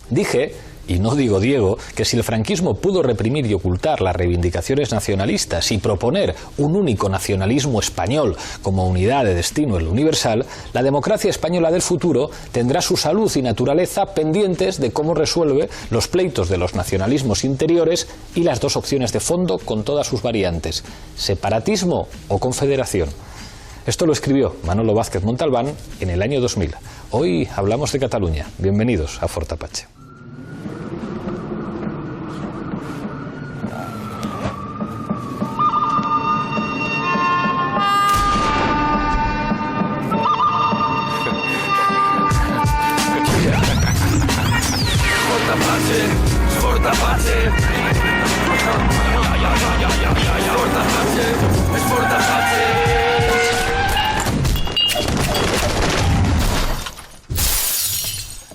Dije, y no digo Diego, que si el franquismo pudo reprimir y ocultar las reivindicaciones nacionalistas y proponer un único nacionalismo español como unidad de destino en lo universal, la democracia española del futuro tendrá su salud y naturaleza pendientes de cómo resuelve los pleitos de los nacionalismos interiores y las dos opciones de fondo con todas sus variantes, separatismo o confederación. Esto lo escribió Manolo Vázquez Montalbán en el año 2000. Hoy hablamos de Cataluña. Bienvenidos a Fort Apache.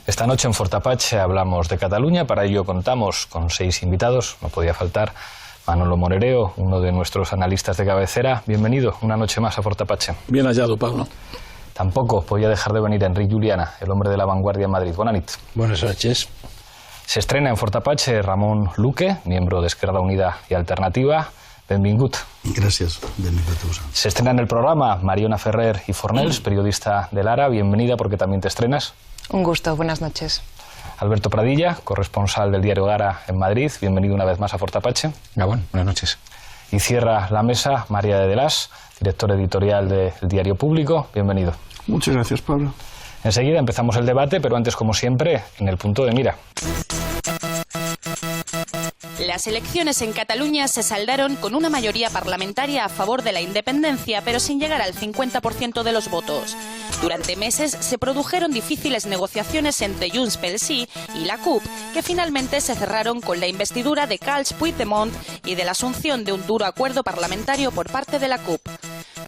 Esta noche en Fort Apache hablamos de Cataluña. Para ello contamos con 6 invitados. No podía faltar Manolo Morereo, uno de nuestros analistas de cabecera. Bienvenido una noche más a Fort Apache. Bien hallado, Pablo. Tampoco podía dejar de venir Enric Juliana, el hombre de la vanguardia en Madrid. Buenas noches. Buenas noches. Se estrena en Fort Apache Ramon Luque, miembro de Esquerda Unida y Alternativa. Benvingut. Gracias, benvingut. Se estrena en el programa Mariona Ferrer y Fornells, periodista de Lara. Bienvenida porque también te estrenas. Un gusto, buenas noches. Alberto Pradilla, corresponsal del diario Gara en Madrid. Bienvenido una vez más a Fort Apache. Gabón, buenas noches. Y cierra la mesa María de Delás, director editorial del Diario Público. Bienvenido. Muchas gracias, Pablo. Enseguida empezamos el debate, pero antes, como siempre, en el punto de mira. Las elecciones en Cataluña se saldaron con una mayoría parlamentaria a favor de la independencia, pero sin llegar al 50% de los votos. Durante meses se produjeron difíciles negociaciones entre Junts pel Sí y la CUP, que finalmente se cerraron con la investidura de Carles Puigdemont y de la asunción de un duro acuerdo parlamentario por parte de la CUP.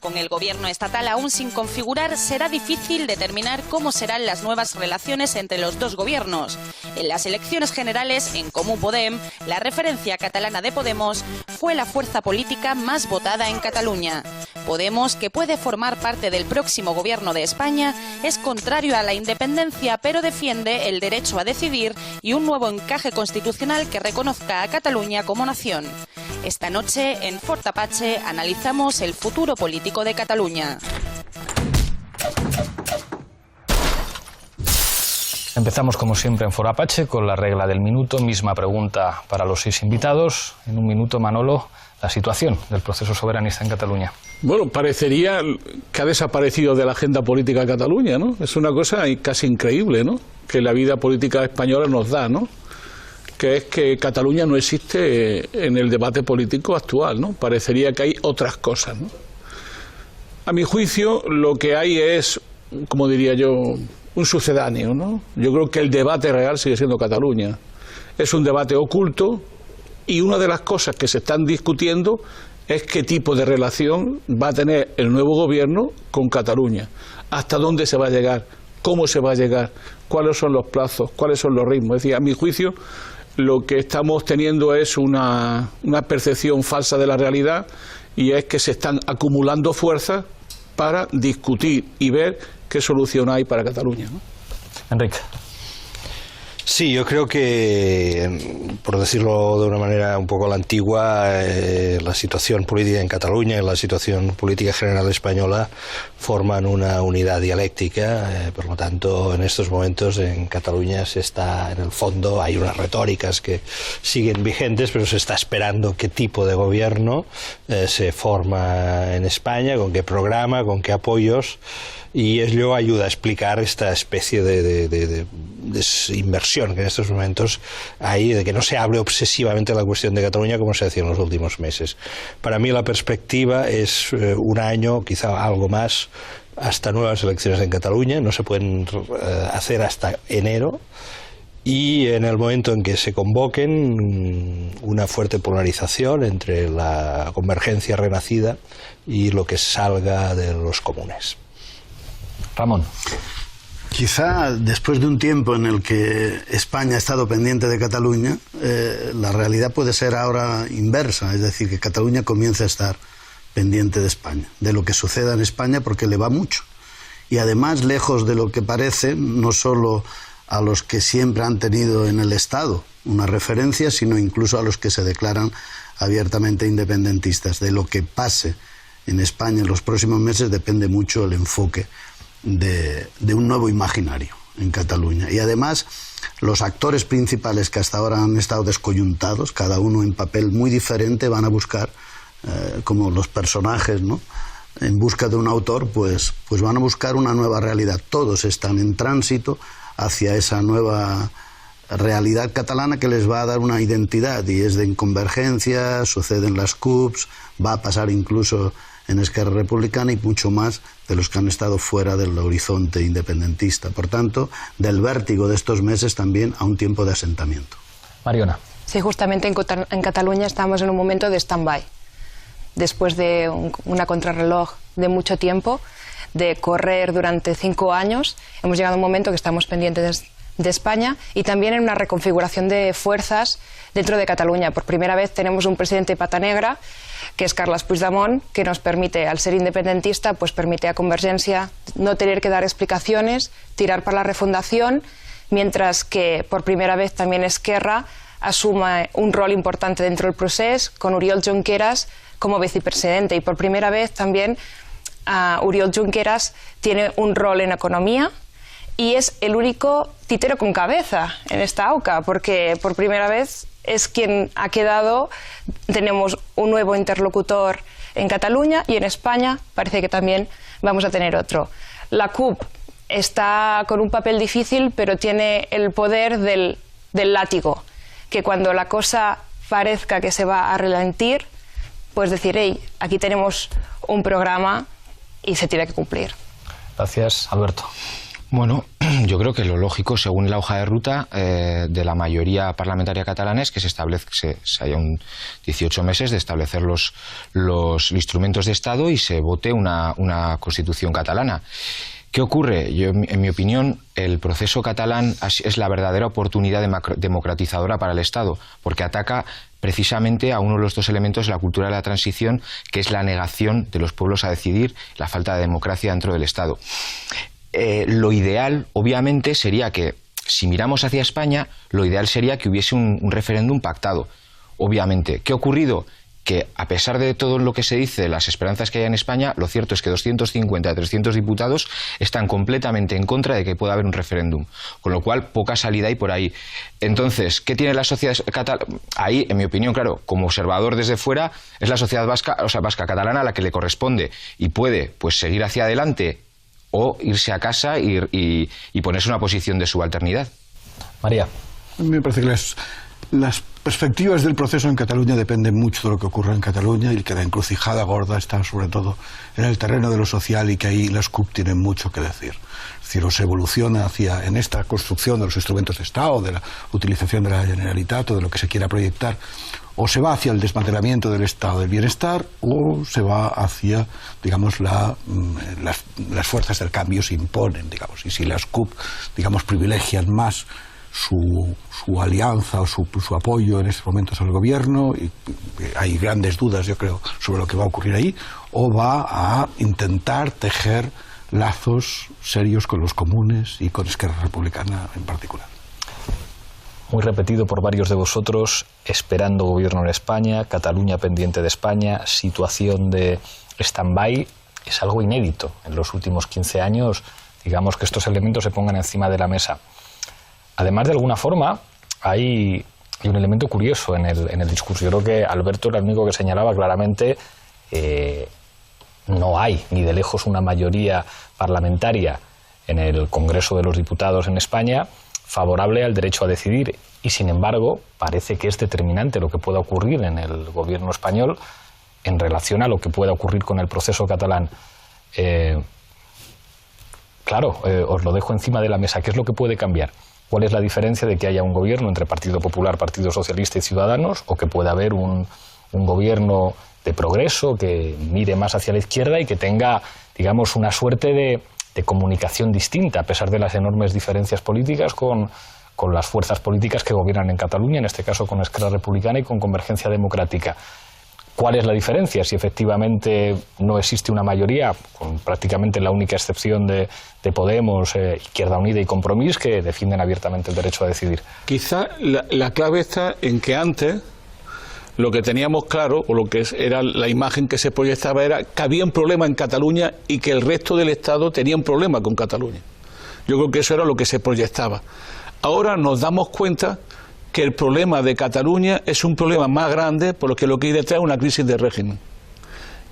Con el gobierno estatal aún sin configurar, será difícil determinar cómo serán las nuevas relaciones entre los dos gobiernos. En las elecciones generales, en Comú Podem, la referencia catalana de Podemos fue la fuerza política más votada en Cataluña. Podemos, que puede formar parte del próximo gobierno de España, es contrario a la independencia, pero defiende el derecho a decidir y un nuevo encaje constitucional que reconozca a Cataluña como nación. Esta noche, en Fort Apache, analizamos el futuro político de Cataluña. Empezamos, como siempre, en Fort Apache con la regla del minuto. Misma pregunta para los 6 invitados. En un minuto, Manolo, la situación del proceso soberanista en Cataluña. Bueno, parecería que ha desaparecido de la agenda política de Cataluña, ¿no? Es una cosa casi increíble, ¿no?, que la vida política española nos da, ¿no?, que es que Cataluña no existe en el debate político actual, ¿no? Parecería que hay otras cosas, ¿no? A mi juicio, lo que hay es, como diría yo, un sucedáneo, ¿no? Yo creo que el debate real sigue siendo Cataluña. Es un debate oculto y una de las cosas que se están discutiendo es qué tipo de relación va a tener el nuevo gobierno con Cataluña, hasta dónde se va a llegar, cómo se va a llegar, cuáles son los plazos, cuáles son los ritmos. Es decir, a mi juicio, lo que estamos teniendo es una percepción falsa de la realidad, y es que se están acumulando fuerzas para discutir y ver qué solución hay para Cataluña, ¿no? Enric. Sí, yo creo que, por decirlo de una manera un poco a la antigua, la situación política en Cataluña y la situación política general española forman una unidad dialéctica. Por lo tanto, en estos momentos en Cataluña se está, en el fondo, hay unas retóricas que siguen vigentes, pero se está esperando qué tipo de gobierno se forma en España, con qué programa, con qué apoyos. Y ello ayuda a explicar esta especie de desinversión que en estos momentos hay, de que no se hable obsesivamente de la cuestión de Cataluña como se hacía en los últimos meses. Para mí la perspectiva es un año, quizá algo más, hasta nuevas elecciones en Cataluña. No se pueden hacer hasta enero. Y en el momento en que se convoquen, una fuerte polarización entre la convergencia renacida y lo que salga de los comunes. Ramón. Quizá después de un tiempo en el que España ha estado pendiente de Cataluña, la realidad puede ser ahora inversa, es decir, que Cataluña comience a estar pendiente de España, de lo que suceda en España, porque le va mucho. Y además, lejos de lo que parece, no solo a los que siempre han tenido en el Estado una referencia, sino incluso a los que se declaran abiertamente independentistas. De lo que pase en España en los próximos meses depende mucho el enfoque de un nuevo imaginario en Cataluña. Y además, los actores principales que hasta ahora han estado descoyuntados, cada uno en papel muy diferente, van a buscar, como los personajes, ¿no?, en busca de un autor, pues van a buscar una nueva realidad. Todos están en tránsito hacia esa nueva realidad catalana que les va a dar una identidad, y es de convergencia, suceden las CUPs, va a pasar incluso en Esquerra Republicana y mucho más de los que han estado fuera del horizonte independentista. Por tanto, del vértigo de estos meses también a un tiempo de asentamiento. Mariona. Sí, justamente en Cataluña estamos en un momento de stand-by. Después de una contrarreloj de mucho tiempo, de correr durante 5 años, hemos llegado a un momento que estamos pendientes de España y también en una reconfiguración de fuerzas dentro de Cataluña. Por primera vez tenemos un presidente pata negra, que es Carles Puigdemont, que nos permite, al ser independentista, pues permite a Convergencia no tener que dar explicaciones, tirar para la refundación, mientras que por primera vez también Esquerra asuma un rol importante dentro del proceso, con Oriol Junqueras como vicepresidente, y por primera vez también Oriol Junqueras tiene un rol en economía y es el único titero con cabeza en esta AUCA, porque por primera vez es quien ha quedado. Tenemos un nuevo interlocutor en Cataluña, y en España parece que también vamos a tener otro. La CUP está con un papel difícil, pero tiene el poder del látigo, que cuando la cosa parezca que se va a ralentir, pues decir, hey, aquí tenemos un programa y se tiene que cumplir. Gracias, Alberto. Bueno, yo creo que lo lógico, según la hoja de ruta de la mayoría parlamentaria catalana, es que se haya 18 meses de establecer los instrumentos de Estado y se vote una Constitución catalana. ¿Qué ocurre? En mi opinión, el proceso catalán es la verdadera oportunidad democratizadora para el Estado, porque ataca precisamente a uno de los dos elementos de la cultura de la transición, que es la negación de los pueblos a decidir, la falta de democracia dentro del Estado. Lo ideal, obviamente, sería que, si miramos hacia España, lo ideal sería que hubiese un referéndum pactado. Obviamente, ¿qué ha ocurrido? Que a pesar de todo lo que se dice de las esperanzas que hay en España, lo cierto es que 250 a 300 diputados están completamente en contra de que pueda haber un referéndum, con lo cual poca salida hay por ahí. Entonces, ¿qué tiene la sociedad catalana? Ahí, en mi opinión, claro, como observador desde fuera, es la sociedad vasca catalana a la que le corresponde y puede, pues, seguir hacia adelante o irse a casa y ponerse una posición de subalternidad. María. A mí me parece que las perspectivas del proceso en Cataluña dependen mucho de lo que ocurra en Cataluña, y que la encrucijada gorda está sobre todo en el terreno de lo social, y que ahí las CUP tienen mucho que decir. Es decir, o se evoluciona en esta construcción de los instrumentos de Estado, de la utilización de la Generalitat o de lo que se quiera proyectar, o se va hacia el desmantelamiento del Estado del bienestar, o se va hacia, digamos, las fuerzas del cambio se imponen, digamos. Y si las CUP, digamos, privilegian más su alianza o su apoyo en estos momentos al gobierno, y hay grandes dudas, yo creo, sobre lo que va a ocurrir ahí, o va a intentar tejer lazos serios con los comunes y con Esquerra Republicana en particular. Muy repetido por varios de vosotros, esperando gobierno en España, Cataluña pendiente de España, situación de stand-by. Es algo inédito. En los últimos 15 años, digamos, que estos elementos se pongan encima de la mesa. Además, de alguna forma, hay un elemento curioso en el discurso. Yo creo que Alberto era el único que señalaba claramente no hay ni de lejos una mayoría parlamentaria en el Congreso de los Diputados en España favorable al derecho a decidir, y sin embargo parece que es determinante lo que pueda ocurrir en el gobierno español en relación a lo que pueda ocurrir con el proceso catalán. Os lo dejo encima de la mesa. ¿Qué es lo que puede cambiar? ¿Cuál es la diferencia de que haya un gobierno entre Partido Popular, Partido Socialista y Ciudadanos, o que pueda haber un gobierno de progreso que mire más hacia la izquierda y que tenga, digamos, una suerte de comunicación distinta, a pesar de las enormes diferencias políticas con las fuerzas políticas que gobiernan en Cataluña, en este caso con Esquerra Republicana y con Convergencia Democrática? ¿Cuál es la diferencia? Si efectivamente no existe una mayoría, con prácticamente la única excepción de Podemos, Izquierda Unida y Compromís, que defienden abiertamente el derecho a decidir. Quizá la clave está en que antes lo que teníamos claro, o lo que era la imagen que se proyectaba, era que había un problema en Cataluña y que el resto del Estado tenía un problema con Cataluña. Yo creo que eso era lo que se proyectaba. Ahora nos damos cuenta que el problema de Cataluña es un problema más grande porque lo que hay detrás es una crisis de régimen.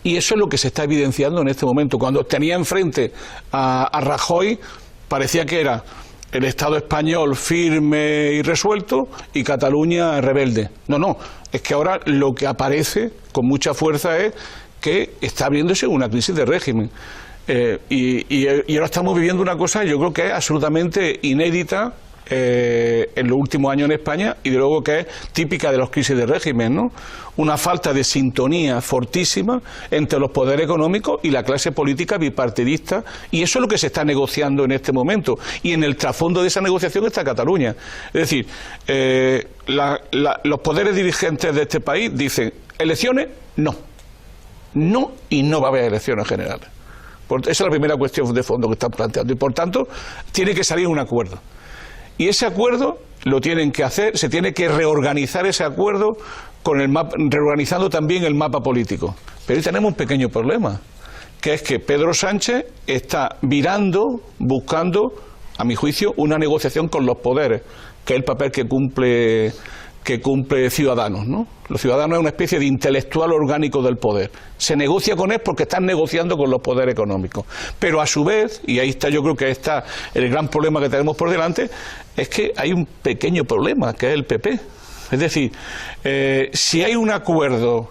Y eso es lo que se está evidenciando en este momento. Cuando tenía enfrente a Rajoy, parecía que era el Estado español firme y resuelto y Cataluña rebelde. No, es que ahora lo que aparece con mucha fuerza es que está abriéndose una crisis de régimen. Y ahora estamos viviendo una cosa, yo creo que es absolutamente inédita en los últimos años en España, y de luego que es típica de las crisis de régimen, ¿no? Una falta de sintonía fortísima entre los poderes económicos y la clase política bipartidista, y eso es lo que se está negociando en este momento, y en el trasfondo de esa negociación está Cataluña. Es decir, los poderes dirigentes de este país dicen: elecciones, no, y no va a haber elecciones generales. Esa es la primera cuestión de fondo que están planteando, y por tanto tiene que salir un acuerdo. Y ese acuerdo lo tienen que hacer, se tiene que reorganizar ese acuerdo con el mapa, reorganizando también el mapa político. Pero ahí tenemos un pequeño problema, que es que Pedro Sánchez está virando, buscando, a mi juicio, una negociación con los poderes, que es el papel que cumple Ciudadanos, ¿no? Los Ciudadanos es una especie de intelectual orgánico del poder. Se negocia con él porque están negociando con los poderes económicos. Pero a su vez, y ahí está, yo creo que está el gran problema que tenemos por delante, es que hay un pequeño problema, que es el PP. Es decir, si hay un acuerdo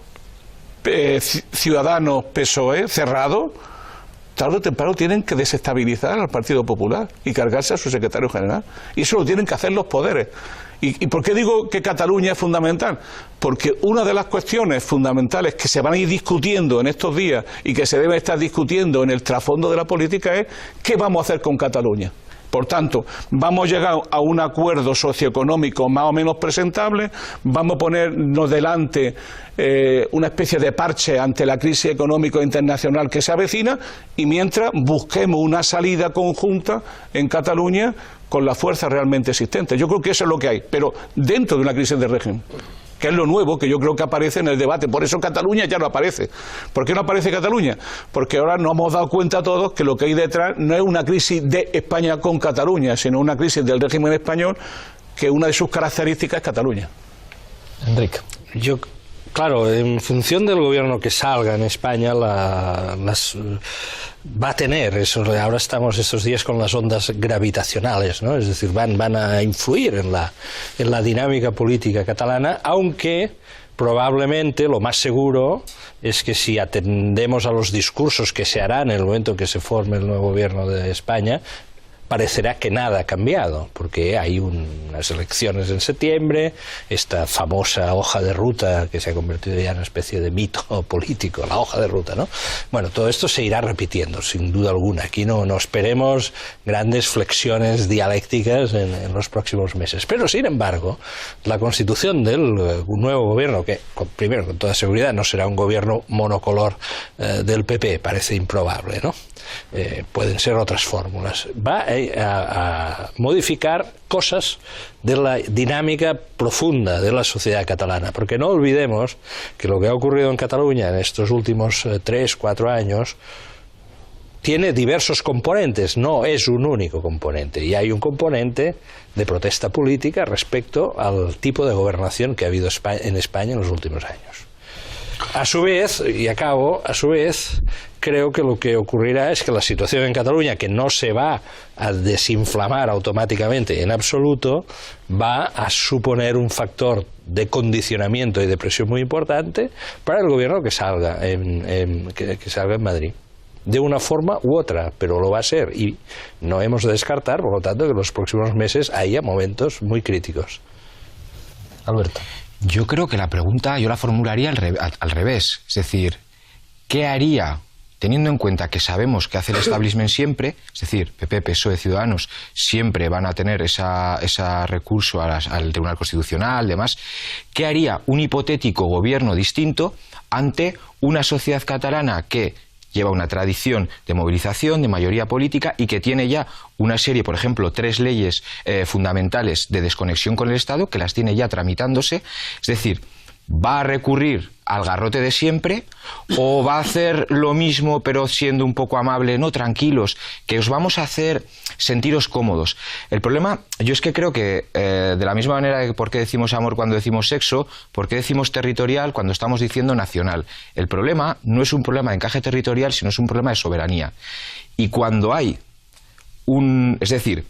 Ciudadanos-PSOE cerrado, tarde o temprano tienen que desestabilizar al Partido Popular y cargarse a su secretario general. Y eso lo tienen que hacer los poderes. ¿Y por qué digo que Cataluña es fundamental? Porque una de las cuestiones fundamentales que se van a ir discutiendo en estos días y que se debe estar discutiendo en el trasfondo de la política es ¿qué vamos a hacer con Cataluña? Por tanto, vamos a llegar a un acuerdo socioeconómico más o menos presentable, vamos a ponernos delante una especie de parche ante la crisis económica internacional que se avecina, y mientras busquemos una salida conjunta en Cataluña con la fuerza realmente existente. Yo creo que eso es lo que hay, pero dentro de una crisis de régimen, que es lo nuevo que yo creo que aparece en el debate. Por eso Cataluña ya no aparece. ¿Por qué no aparece Cataluña? Porque ahora nos hemos dado cuenta todos que lo que hay detrás no es una crisis de España con Cataluña, sino una crisis del régimen español, que una de sus características es Cataluña. Enrique. Claro, en función del gobierno que salga en España, va a tener eso. Ahora estamos estos días con las ondas gravitacionales, ¿no? Es decir, van a influir en la dinámica política catalana, aunque probablemente lo más seguro es que si atendemos a los discursos que se harán en el momento en que se forme el nuevo gobierno de España, parecerá que nada ha cambiado, porque hay unas elecciones en septiembre, esta famosa hoja de ruta que se ha convertido ya en una especie de mito político, la hoja de ruta, ¿no? Bueno, todo esto se irá repitiendo, sin duda alguna. Aquí no esperemos grandes flexiones dialécticas en los próximos meses. Pero, sin embargo, la constitución del nuevo gobierno, que primero, con toda seguridad, no será un gobierno monocolor del PP, parece improbable, ¿no? Pueden ser otras fórmulas. Va a modificar cosas de la dinámica profunda de la sociedad catalana, porque no olvidemos que lo que ha ocurrido en Cataluña en estos últimos 3-4 años tiene diversos componentes, no es un único componente, y hay un componente de protesta política respecto al tipo de gobernación que ha habido en España en los últimos años. A su vez, creo que lo que ocurrirá es que la situación en Cataluña, que no se va a desinflamar automáticamente en absoluto, va a suponer un factor de condicionamiento y de presión muy importante para el gobierno que salga en Madrid. De una forma u otra, pero lo va a ser, y no hemos de descartar, por lo tanto, que en los próximos meses haya momentos muy críticos. Alberto. Yo creo que la pregunta yo la formularía al revés, es decir, ¿qué haría teniendo en cuenta que sabemos que hace el establishment siempre, es decir, PP, PSOE, Ciudadanos, siempre van a tener ese recurso al Tribunal Constitucional, demás, ¿qué haría un hipotético gobierno distinto ante una sociedad catalana que lleva una tradición de movilización, de mayoría política y que tiene ya una serie, por ejemplo, 3 leyes fundamentales de desconexión con el Estado, que las tiene ya tramitándose? Es decir, ¿va a recurrir al garrote de siempre o va a hacer lo mismo pero siendo un poco amable? No, tranquilos, que os vamos a hacer sentiros cómodos. El problema, yo es que creo que de la misma manera que por qué decimos amor cuando decimos sexo, por qué decimos territorial cuando estamos diciendo nacional. El problema no es un problema de encaje territorial, sino es un problema de soberanía. Y cuando hay es decir,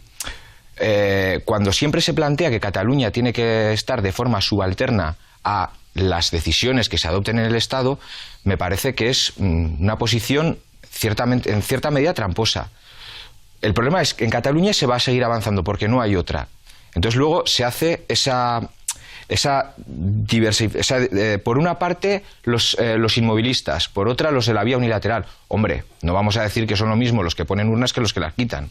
cuando siempre se plantea que Cataluña tiene que estar de forma subalterna a las decisiones que se adopten en el Estado, me parece que es una posición en cierta medida tramposa. El problema es que en Cataluña se va a seguir avanzando porque no hay otra. Entonces luego se hace por una parte los inmovilistas, por otra los de la vía unilateral. Hombre, no vamos a decir que son lo mismo los que ponen urnas que los que las quitan.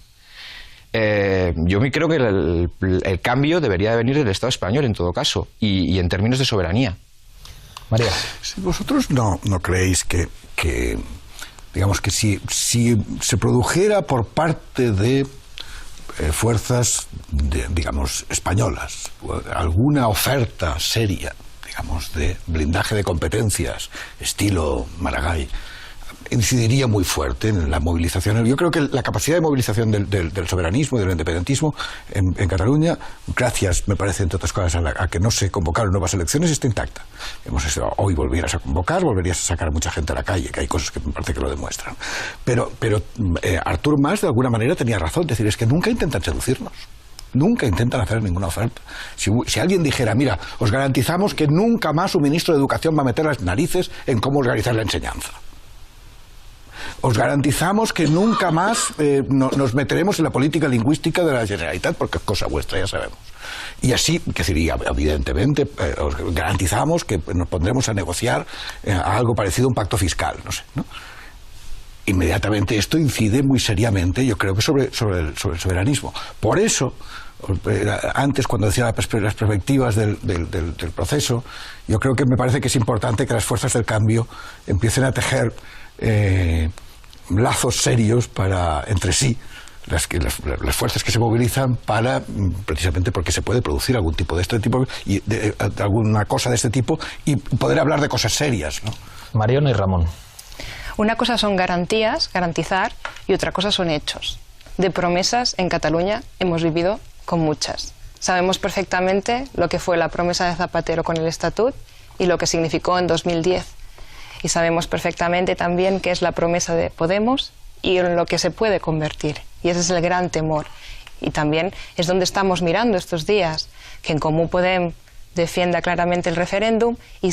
Yo creo que el cambio debería de venir del Estado español en todo caso y en términos de soberanía. María. Si vosotros no creéis que digamos que si se produjera por parte de fuerzas digamos españolas alguna oferta seria, digamos, de blindaje de competencias estilo Maragall, incidiría muy fuerte en la movilización. Yo creo que la capacidad de movilización del soberanismo y del independentismo en Cataluña, gracias, me parece, entre otras cosas, a que no se convocaron nuevas elecciones, está intacta. Hoy volvieras a convocar, volverías a sacar a mucha gente a la calle, que hay cosas que me parece que lo demuestran. Pero Artur Mas, de alguna manera, tenía razón. Es decir, es que nunca intentan seducirnos. Nunca intentan hacer ninguna oferta. Si alguien dijera, mira, os garantizamos que nunca más un ministro de Educación va a meter las narices en cómo organizar la enseñanza. Os garantizamos que nunca más nos meteremos en la política lingüística de la Generalitat, porque es cosa vuestra, ya sabemos. Y así, que sería, evidentemente, os garantizamos que nos pondremos a negociar algo parecido a un pacto fiscal, no sé, ¿no? Inmediatamente esto incide muy seriamente, yo creo que sobre el soberanismo. Por eso, antes cuando decía las perspectivas del proceso, yo creo que me parece que es importante que las fuerzas del cambio empiecen a tejer lazos serios entre sí, las fuerzas que se movilizan precisamente porque se puede producir algún tipo de este tipo y alguna cosa de este tipo y poder hablar de cosas serias, ¿no? Mariona y Ramón. Una cosa son garantías, garantizar, y otra cosa son hechos. De promesas en Cataluña hemos vivido con muchas. Sabemos perfectamente lo que fue la promesa de Zapatero con el Estatut y lo que significó en 2010. Y sabemos perfectamente también qué es la promesa de Podemos y en lo que se puede convertir. Y ese es el gran temor. Y también es donde estamos mirando estos días, que en Comú Podem defienda claramente el referéndum y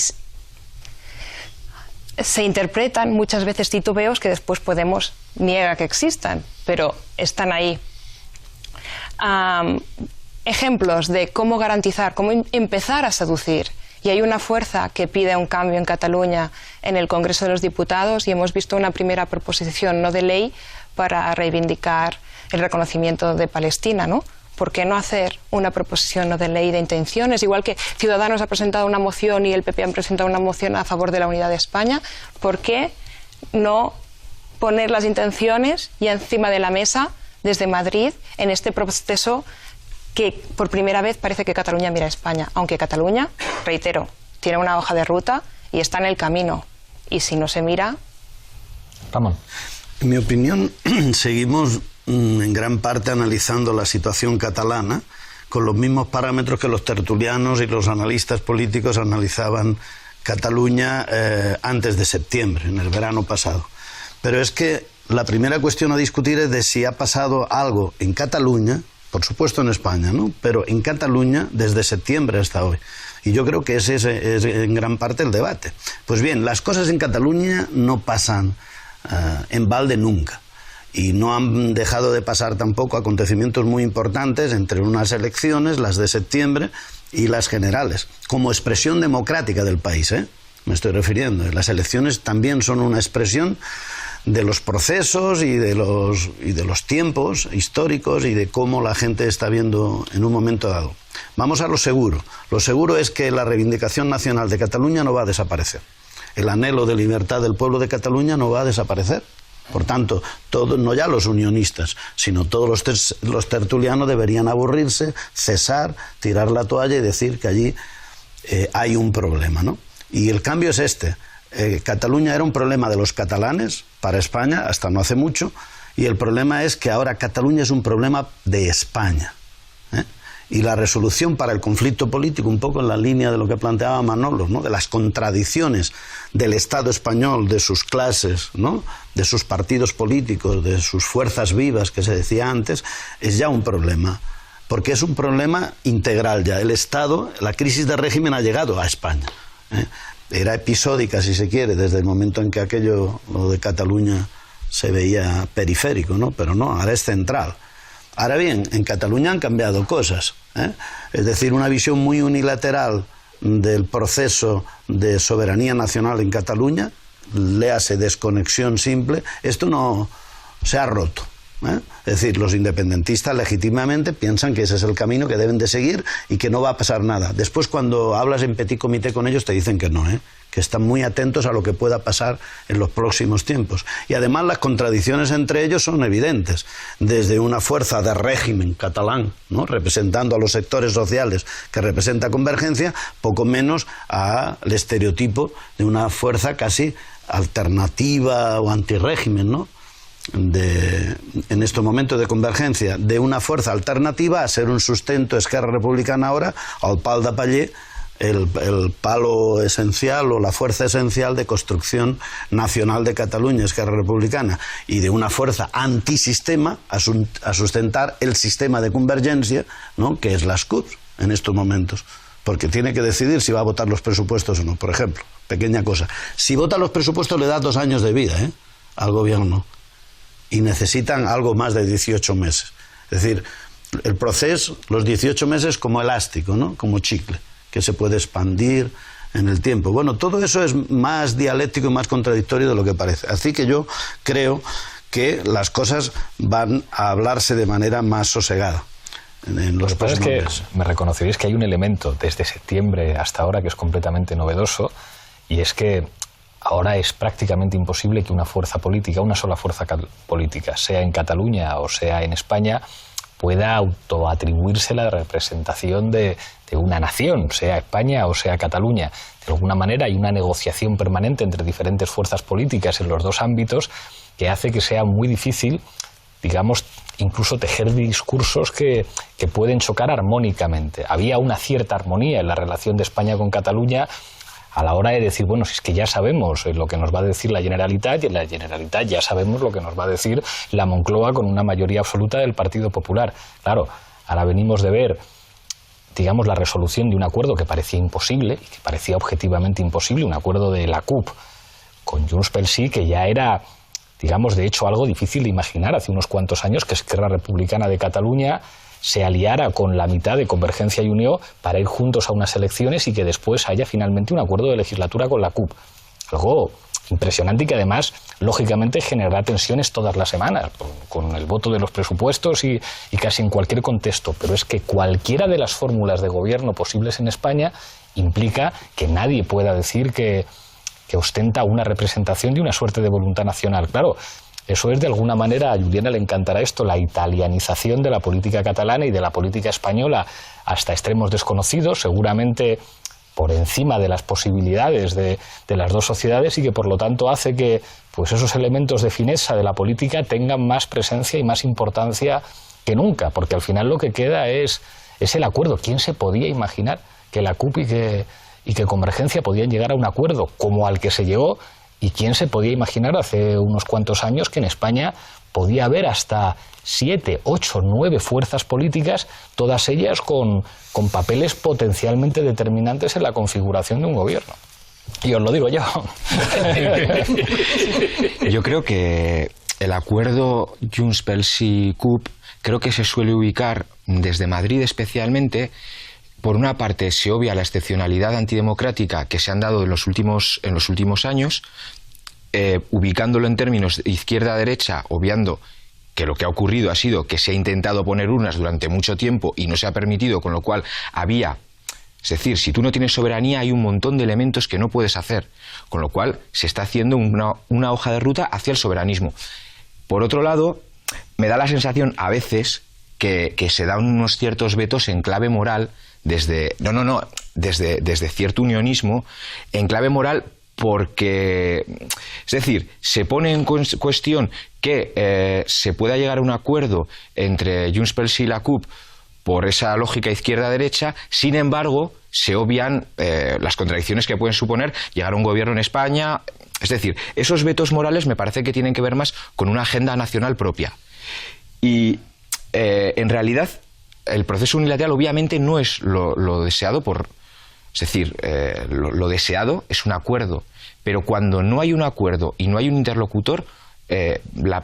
se interpretan muchas veces titubeos que después Podemos niega que existan, pero están ahí. Ejemplos de cómo garantizar, cómo empezar a seducir. Y hay una fuerza que pide un cambio en Cataluña en el Congreso de los Diputados y hemos visto una primera proposición no de ley para reivindicar el reconocimiento de Palestina, ¿no? ¿Por qué no hacer una proposición no de ley de intenciones? Igual que Ciudadanos ha presentado una moción y el PP han presentado una moción a favor de la unidad de España, ¿por qué no poner las intenciones ya encima de la mesa desde Madrid en este proceso que por primera vez parece que Cataluña mira a España? Aunque Cataluña, reitero, tiene una hoja de ruta y está en el camino. Y si no se mira... Ramón. En mi opinión, seguimos en gran parte analizando la situación catalana con los mismos parámetros que los tertulianos y los analistas políticos analizaban Cataluña antes de septiembre, en el verano pasado. Pero es que la primera cuestión a discutir es de si ha pasado algo en Cataluña, por supuesto en España, ¿no? Pero en Cataluña desde septiembre hasta hoy. Y yo creo que ese es en gran parte el debate. Pues bien, las cosas en Cataluña no pasan en balde nunca. Y no han dejado de pasar tampoco acontecimientos muy importantes entre unas elecciones, las de septiembre, y las generales, como expresión democrática del país, me estoy refiriendo. Las elecciones también son una expresión de los procesos y de los tiempos históricos y de cómo la gente está viendo en un momento dado. Vamos a lo seguro. Lo seguro es que la reivindicación nacional de Cataluña no va a desaparecer. El anhelo de libertad del pueblo de Cataluña no va a desaparecer. Por tanto, no ya los unionistas, sino todos los tertulianos deberían aburrirse, cesar, tirar la toalla y decir que allí hay un problema, ¿no? Y el cambio es este. Cataluña era un problema de los catalanes para España hasta no hace mucho, y el problema es que ahora Cataluña es un problema de España. Y la resolución para el conflicto político, un poco en la línea de lo que planteaba Manolo, ¿no? De las contradicciones del Estado español, de sus clases, ¿no? De sus partidos políticos, de sus fuerzas vivas, que se decía antes, es ya un problema, porque es un problema integral ya. El Estado, la crisis de régimen ha llegado a España. Era episódica, si se quiere, desde el momento en que lo de Cataluña se veía periférico, ¿no? Pero no, ahora es central. Ahora bien, en Cataluña han cambiado cosas, es decir, una visión muy unilateral del proceso de soberanía nacional en Cataluña, léase desconexión simple, esto no se ha roto. Es decir, los independentistas legítimamente piensan que ese es el camino que deben de seguir y que no va a pasar nada. Después, cuando hablas en petit comité con ellos, te dicen que no, que están muy atentos a lo que pueda pasar en los próximos tiempos. Y además las contradicciones entre ellos son evidentes. Desde una fuerza de régimen catalán, ¿no? Representando a los sectores sociales que representa Convergencia, poco menos al estereotipo de una fuerza casi alternativa o antirrégimen, ¿no? En este momento de Convergencia, de una fuerza alternativa a ser un sustento Esquerra Republicana ahora, al pal de paller, el palo esencial o la fuerza esencial de construcción nacional de Cataluña, Esquerra Republicana, y de una fuerza antisistema a sustentar el sistema de convergencia, ¿no? Que es las CUP en estos momentos, porque tiene que decidir si va a votar los presupuestos o no. Por ejemplo, pequeña cosa, si vota los presupuestos le da 2 años de vida al gobierno, y necesitan algo más de 18 meses. Es decir, el proceso, los 18 meses como elástico, ¿no? Como chicle, que se puede expandir en el tiempo. Bueno, todo eso es más dialéctico y más contradictorio de lo que parece. Así que yo creo que las cosas van a hablarse de manera más sosegada en los próximos meses. Me reconoceréis que hay un elemento desde septiembre hasta ahora que es completamente novedoso, y es que ahora es prácticamente imposible que una fuerza política, una sola fuerza política, sea en Cataluña o sea en España, pueda autoatribuirse la representación de una nación, sea España o sea Cataluña. De alguna manera hay una negociación permanente entre diferentes fuerzas políticas en los dos ámbitos que hace que sea muy difícil, digamos, incluso tejer discursos que pueden chocar armónicamente. Había una cierta armonía en la relación de España con Cataluña a la hora de decir, bueno, si es que ya sabemos lo que nos va a decir la Generalitat, y en la Generalitat ya sabemos lo que nos va a decir la Moncloa con una mayoría absoluta del Partido Popular. Claro, ahora venimos de ver, digamos, la resolución de un acuerdo que parecía imposible, y que parecía objetivamente imposible, un acuerdo de la CUP con Junts pel Sí, que ya era, digamos, de hecho algo difícil de imaginar hace unos cuantos años, que Esquerra Republicana de Cataluña se aliara con la mitad de Convergencia y Unió para ir juntos a unas elecciones y que después haya finalmente un acuerdo de legislatura con la CUP. Algo impresionante y que además, lógicamente, generará tensiones todas las semanas, con el voto de los presupuestos y casi en cualquier contexto. Pero es que cualquiera de las fórmulas de gobierno posibles en España implica que nadie pueda decir que ostenta una representación de una suerte de voluntad nacional. Claro, eso es de alguna manera, a Juliana le encantará esto, la italianización de la política catalana y de la política española hasta extremos desconocidos, seguramente por encima de las posibilidades de las dos sociedades, y que por lo tanto hace que pues esos elementos de fineza de la política tengan más presencia y más importancia que nunca, porque al final lo que queda es el acuerdo. ¿Quién se podía imaginar que la CUP y que Convergencia podían llegar a un acuerdo como al que se llegó? ¿Y quién se podía imaginar hace unos cuantos años que en España podía haber hasta 7, 8, 9 fuerzas políticas, todas ellas con papeles potencialmente determinantes en la configuración de un gobierno? Y os lo digo yo. Yo creo que el acuerdo Junts pel Sí-CUP creo que se suele ubicar desde Madrid especialmente. Por una parte, se obvia la excepcionalidad antidemocrática que se han dado en los últimos años, ubicándolo en términos de izquierda-derecha, obviando que lo que ha ocurrido ha sido que se ha intentado poner urnas durante mucho tiempo y no se ha permitido, con lo cual es decir, si tú no tienes soberanía hay un montón de elementos que no puedes hacer, con lo cual se está haciendo una hoja de ruta hacia el soberanismo. Por otro lado, me da la sensación a veces que se dan unos ciertos vetos en clave moral desde cierto unionismo, en clave moral porque, es decir, se pone en cuestión que se pueda llegar a un acuerdo entre Junts pel Sí y la CUP por esa lógica izquierda-derecha, sin embargo, se obvian las contradicciones que pueden suponer llegar a un gobierno en España. Es decir, esos vetos morales me parece que tienen que ver más con una agenda nacional propia. Y en realidad el proceso unilateral obviamente no es lo deseado es decir, lo deseado es un acuerdo, pero cuando no hay un acuerdo y no hay un interlocutor,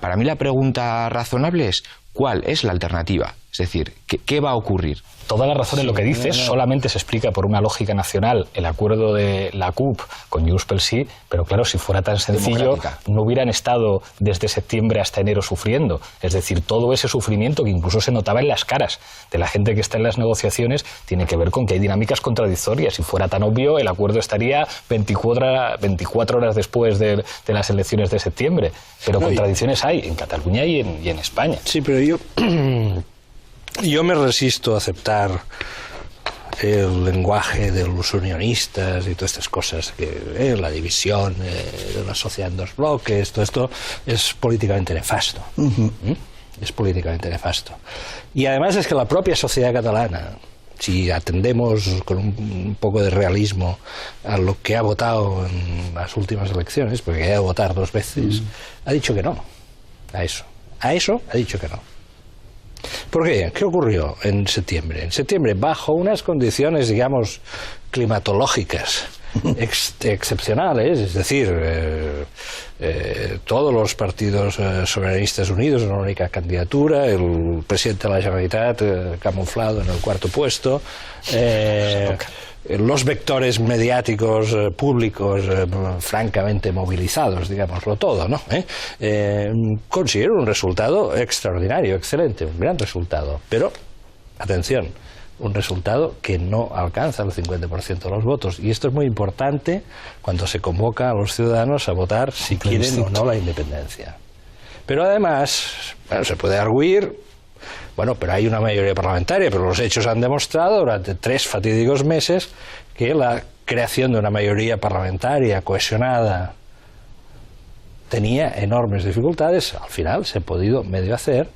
para mí la pregunta razonable es ¿cuál es la alternativa? Es decir, ¿qué va a ocurrir? Toda la razón en lo que dices, solamente se explica por una lógica nacional el acuerdo de la CUP con Junts pel Sí, pero claro, si fuera tan sencillo, no hubieran estado desde septiembre hasta enero sufriendo. Es decir, todo ese sufrimiento que incluso se notaba en las caras de la gente que está en las negociaciones tiene que ver con que hay dinámicas contradictorias. Si fuera tan obvio, el acuerdo estaría 24 horas después de las elecciones de septiembre. Pero contradicciones hay en Cataluña y en España. Sí, pero yo me resisto a aceptar el lenguaje de los unionistas y todas estas cosas, que la división de una sociedad en dos bloques, todo esto es políticamente nefasto. Es políticamente nefasto. Y además es que la propia sociedad catalana, si atendemos con un poco de realismo a lo que ha votado en las últimas elecciones, porque ha ido a votar 2 veces, ha dicho que no a eso. A eso ha dicho que no. ¿Por qué? ¿Qué ocurrió en septiembre? En septiembre, bajo unas condiciones, digamos, climatológicas excepcionales, es decir, todos los partidos soberanistas unidos en una única candidatura, el presidente de la Generalitat camuflado en el 4º puesto, los vectores mediáticos públicos francamente movilizados, digámoslo todo, ¿no? Consiguieron un resultado extraordinario, excelente, un gran resultado, pero, atención, un resultado que no alcanza el 50% de los votos, y esto es muy importante cuando se convoca a los ciudadanos a votar si quieren o no la independencia. Pero además, bueno, se puede arguir, bueno, pero hay una mayoría parlamentaria, pero los hechos han demostrado durante 3 fatídicos meses que la creación de una mayoría parlamentaria cohesionada tenía enormes dificultades. Al final se ha podido medio hacer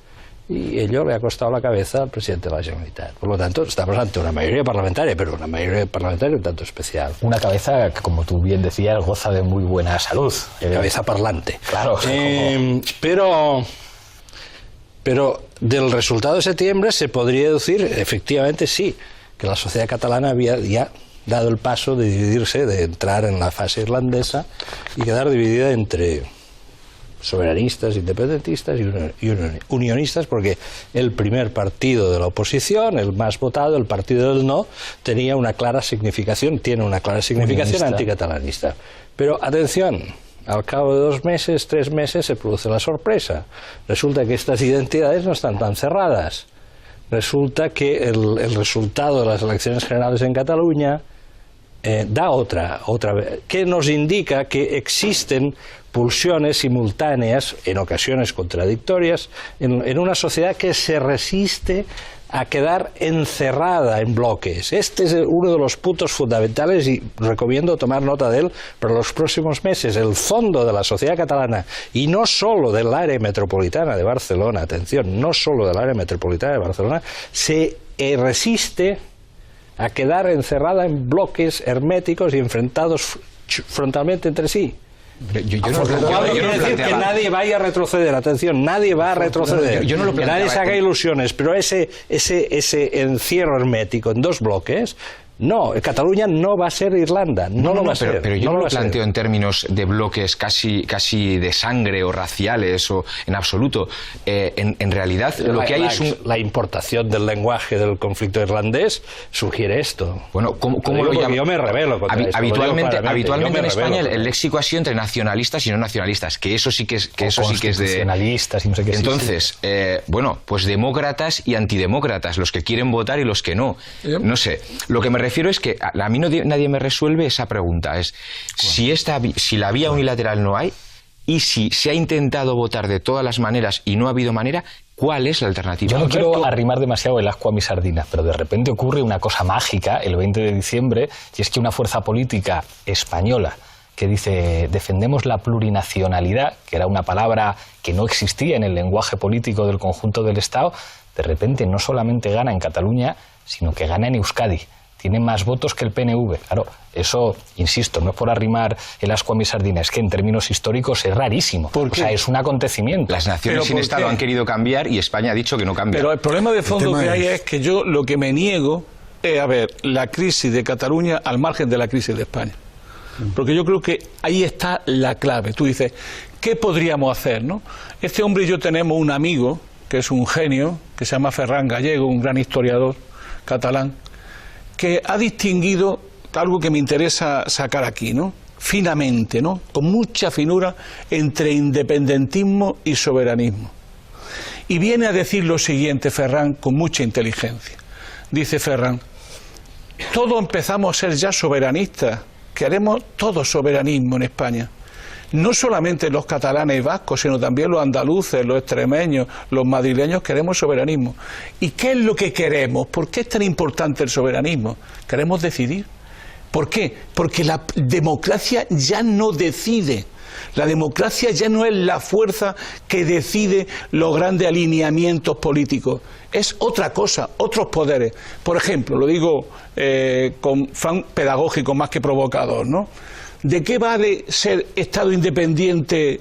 y ello le ha costado la cabeza al presidente de la Generalitat. Por lo tanto, estamos ante una mayoría parlamentaria, pero una mayoría parlamentaria un tanto especial. Una cabeza que, como tú bien decías, goza de muy buena salud. Cabeza parlante. Claro. Pero del resultado de septiembre se podría deducir, efectivamente sí, que la sociedad catalana había ya dado el paso de dividirse, de entrar en la fase irlandesa y quedar dividida entre soberanistas, independentistas y unionistas, porque el primer partido de la oposición, el más votado, el partido del no, tiene una clara significación anticatalanista. Pero atención, al cabo de 2 meses, 3 meses, se produce la sorpresa. Resulta que estas identidades no están tan cerradas. Resulta que el resultado de las elecciones generales en Cataluña da otra, que nos indica que existen pulsiones simultáneas, en ocasiones contradictorias, en una sociedad que se resiste a quedar encerrada en bloques. Este es uno de los puntos fundamentales y recomiendo tomar nota de él para los próximos meses. El fondo de la sociedad catalana, y no solo del área metropolitana de Barcelona, atención, no solo del área metropolitana de Barcelona, se resiste a quedar encerrada en bloques herméticos y enfrentados frontalmente entre sí. Yo no quiere decir que nadie vaya a retroceder, atención, nadie va a retroceder, que nadie se haga ilusiones, pero ese encierro hermético en 2 bloques No, Cataluña no va a ser Irlanda, no lo va a ser. Pero yo no no lo lo va a ser. planteo en términos de bloques casi de sangre o raciales o en absoluto. En realidad lo que hay es la importación del lenguaje del conflicto irlandés sugiere esto. Bueno, ¿cómo lo llaman? Yo me rebelo contra esto, Habitualmente en España el léxico ha sido entre nacionalistas y no nacionalistas, que eso sí que es de nacionalistas y no sé qué. Entonces, bueno, pues demócratas y antidemócratas, los que quieren votar y los que no. No sé. Lo que me refiero es que a mí nadie me resuelve esa pregunta. Es si la vía unilateral no hay y si se ha intentado votar de todas las maneras y no ha habido manera, ¿cuál es la alternativa? Yo no quiero arrimar demasiado el ascua a mi sardina, pero de repente ocurre una cosa mágica el 20 de diciembre, y es que una fuerza política española que dice defendemos la plurinacionalidad, que era una palabra que no existía en el lenguaje político del conjunto del Estado, de repente no solamente gana en Cataluña, sino que gana en Euskadi. Tiene más votos que el PNV. Claro, eso, insisto, no es por arrimar el ascua a mi sardina, es que en términos históricos es rarísimo. O sea, es un acontecimiento. Las naciones sin Estado han querido cambiar y España ha dicho que no cambia. Pero el problema de fondo que hay es que yo lo que me niego es a ver la crisis de Cataluña al margen de la crisis de España. Porque yo creo que ahí está la clave. Tú dices, ¿qué podríamos hacer, no? Este hombre y yo tenemos un amigo que es un genio, que se llama Ferran Gallego, un gran historiador catalán, que ha distinguido algo que me interesa sacar aquí, ¿no? Finamente, ¿no? Con mucha finura entre independentismo y soberanismo. Y viene a decir lo siguiente, Ferran, con mucha inteligencia. Dice Ferran, todos empezamos a ser ya soberanistas, queremos todo soberanismo en España. No solamente los catalanes y vascos, sino también los andaluces, los extremeños, los madrileños queremos soberanismo. ¿Y qué es lo que queremos? ¿Por qué es tan importante el soberanismo? Queremos decidir. ¿Por qué? Porque la democracia ya no decide. La democracia ya no es la fuerza que decide los grandes alineamientos políticos. Es otra cosa, otros poderes. Por ejemplo, lo digo con fan pedagógico más que provocador, ¿no? ¿De qué vale ser Estado independiente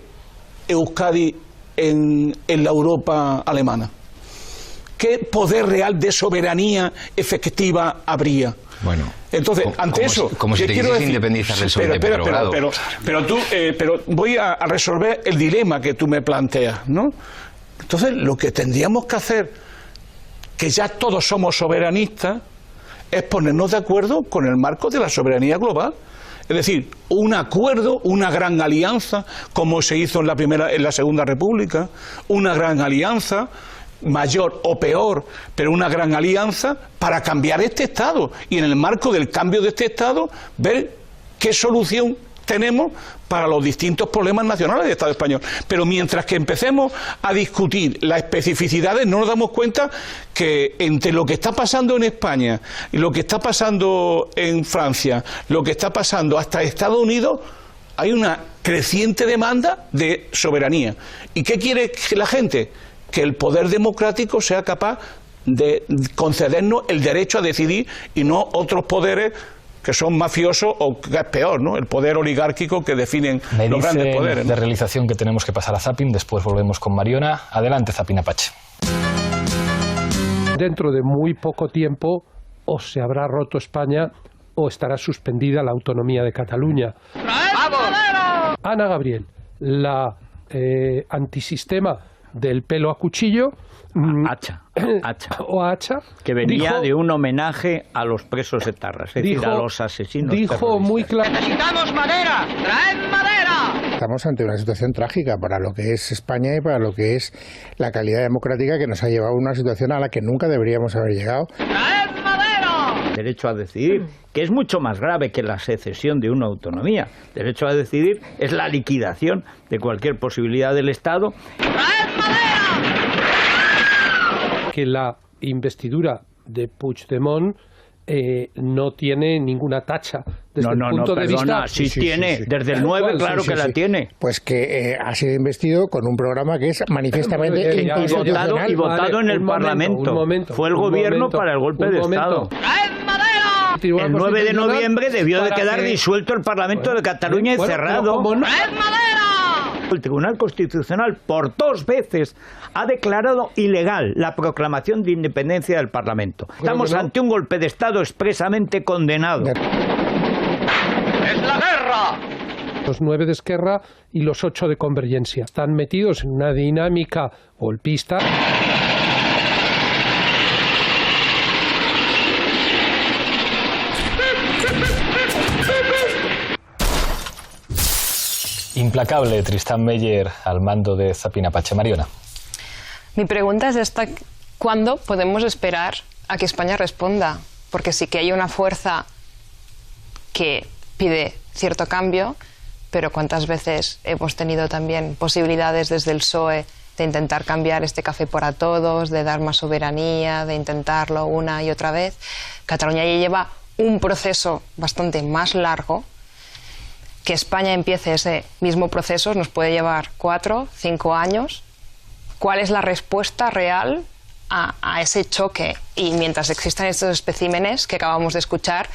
Euskadi en la Europa alemana? ¿Qué poder real de soberanía efectiva habría? Bueno, entonces, ante eso, como si te quisieras independizar del sur de Petrogrado. Pero voy a resolver el dilema que tú me planteas, ¿no? Entonces, lo que tendríamos que hacer, que ya todos somos soberanistas, es ponernos de acuerdo con el marco de la soberanía global. Es decir, un acuerdo, una gran alianza, como se hizo en la Segunda República, una gran alianza, mayor o peor, pero una gran alianza para cambiar este Estado. Y en el marco del cambio de este Estado, ver qué solución tenemos para los distintos problemas nacionales del Estado español. Pero mientras que empecemos a discutir las especificidades, no nos damos cuenta que entre lo que está pasando en España y lo que está pasando en Francia, lo que está pasando hasta Estados Unidos, hay una creciente demanda de soberanía. ¿Y qué quiere la gente? Que el poder democrático sea capaz de concedernos el derecho a decidir y no otros poderes que son mafiosos o que es peor, ¿no? El poder oligárquico que definen los grandes poderes, ¿no? De realización que tenemos que pasar a Zapping, después volvemos con Mariona. Adelante, Zapping Apache. Dentro de muy poco tiempo o se habrá roto España o estará suspendida la autonomía de Cataluña. ¡Vamos! Ana Gabriel, la antisistema del pelo a cuchillo, hacha o hacha, que venía dijo, de un homenaje a los presos etarras, es decir, a los asesinos dijo muy claro: ¡necesitamos madera! ¡Traed madera! Estamos ante una situación trágica para lo que es España y para lo que es la calidad democrática que nos ha llevado a una situación a la que nunca deberíamos haber llegado. ¡Traed madera! Derecho a decidir, que es mucho más grave que la secesión de una autonomía. Derecho a decidir es la liquidación de cualquier posibilidad del Estado. ¡Traed madera! Que la investidura de Puigdemont no tiene ninguna tacha desde el punto de vista... Sí, tiene, desde el 9 claro que la tiene. Pues que ha sido investido con un programa que es manifiestamente y votado en el Parlamento. Fue el gobierno para el golpe de Estado. ¡Traed madera! El 9 de noviembre debió de quedar disuelto el Parlamento de Cataluña y cerrado. ¡Traed madera! El Tribunal Constitucional por 2 veces ha declarado ilegal la proclamación de independencia del Parlamento. Estamos ante un golpe de Estado expresamente condenado. ¡Es la guerra! Los 9 de Esquerra y los 8 de Convergencia están metidos en una dinámica golpista. Implacable Tristán Meyer al mando de Zapina-Pache. Mariona. Mi pregunta es esta: ¿cuándo podemos esperar a que España responda? Porque sí que hay una fuerza que pide cierto cambio, pero ¿cuántas veces hemos tenido también posibilidades desde el PSOE de intentar cambiar este café para todos, de dar más soberanía, de intentarlo una y otra vez? Cataluña ya lleva un proceso bastante más largo. Que España empiece ese mismo proceso nos puede llevar 4, 5 años. ¿Cuál es la respuesta real a ese choque? Y mientras existan estos especímenes que acabamos de escuchar,